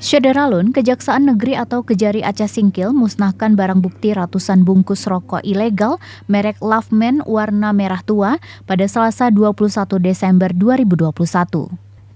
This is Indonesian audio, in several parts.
Syederalun, Kejaksaan Negeri atau Kejari Aceh Singkil musnahkan barang bukti ratusan bungkus rokok ilegal merek Loveman warna merah tua pada Selasa 21 Desember 2021.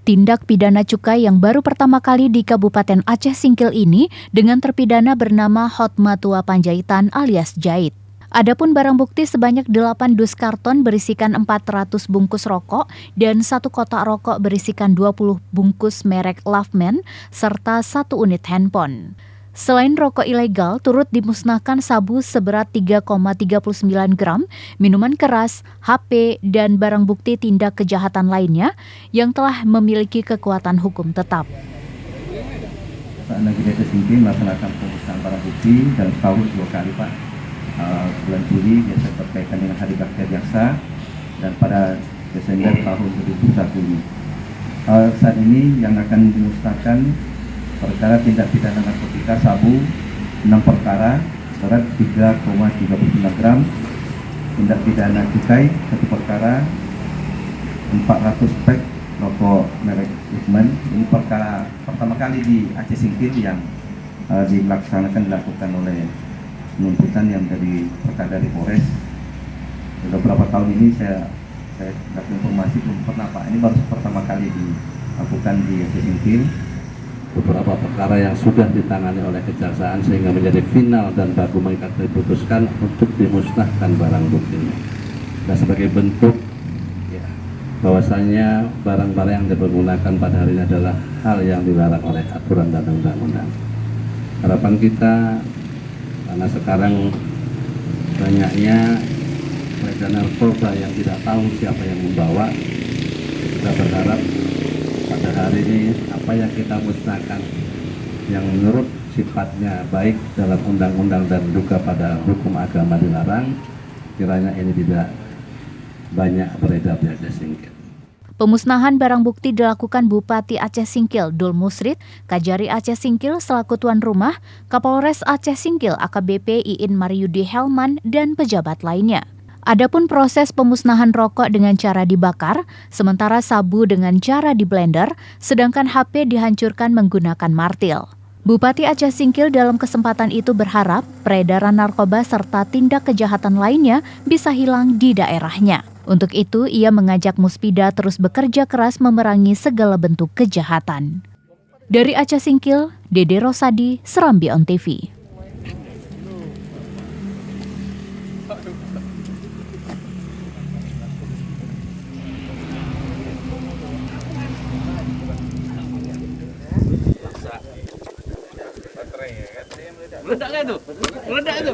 Tindak pidana cukai yang baru pertama kali di Kabupaten Aceh Singkil ini dengan terpidana bernama Hotmatua Panjaitan alias Jait. Adapun barang bukti sebanyak 8 dus karton berisikan 400 bungkus rokok dan 1 kotak rokok berisikan 20 bungkus merek Loveman serta 1 unit handphone. Selain rokok ilegal, turut dimusnahkan sabu seberat 3,39 gram, minuman keras, HP, dan barang bukti tindak kejahatan lainnya yang telah memiliki kekuatan hukum tetap. Saat Negeri Aceh Singkil melaksanakan pemusnahan barang bukti dalam setahun 2 kali, Pak. Bulan Juli biasa berkaitan dengan Hari Bakti Jaksa dan pada Desember tahun 2021 ini. Saat ini yang akan dimusnahkan perkara tindak pidana narkotika sabu 6 perkara berat 3,39 gram, tindak pidana cukai 1 perkara 400 pack rokok merek Loveman. Ini perkara pertama kali di Aceh Singkil yang dilakukan oleh penuntutan yang dari perkara dari Polres. Sudah beberapa tahun ini saya dapat informasi belum pernah, Pak. Ini baru pertama kali dilakukan di Aceh Singkil. Beberapa perkara yang sudah ditangani oleh Kejaksaan sehingga menjadi final dan baru mengikat diputuskan untuk dimusnahkan barang buktinya. Dan sebagai bentuk bahwasanya barang-barang yang dipergunakan pada hari ini adalah hal yang dilarang oleh aturan dan undang-undang. Harapan kita, karena sekarang banyaknya peredaran narkoba yang tidak tahu siapa yang membawa, kita berharap pada hari ini apa yang kita musnahkan yang menurut sifatnya baik dalam undang-undang dan juga pada hukum agama dilarang, kiranya ini tidak banyak beredar di Aceh Singkil. Pemusnahan barang bukti dilakukan Bupati Aceh Singkil Dul Musrid, Kajari Aceh Singkil selaku tuan rumah, Kapolres Aceh Singkil AKBP Iin Mariudi Helman, dan pejabat lainnya. Adapun proses pemusnahan rokok dengan cara dibakar, sementara sabu dengan cara diblender, sedangkan HP dihancurkan menggunakan martil. Bupati Aceh Singkil dalam kesempatan itu berharap peredaran narkoba serta tindak kejahatan lainnya bisa hilang di daerahnya. Untuk itu, ia mengajak Muspida terus bekerja keras memerangi segala bentuk kejahatan. Dari Aceh Singkil, Dede Rosadi, Serambi On TV. Meledak nggak itu? Meledak itu.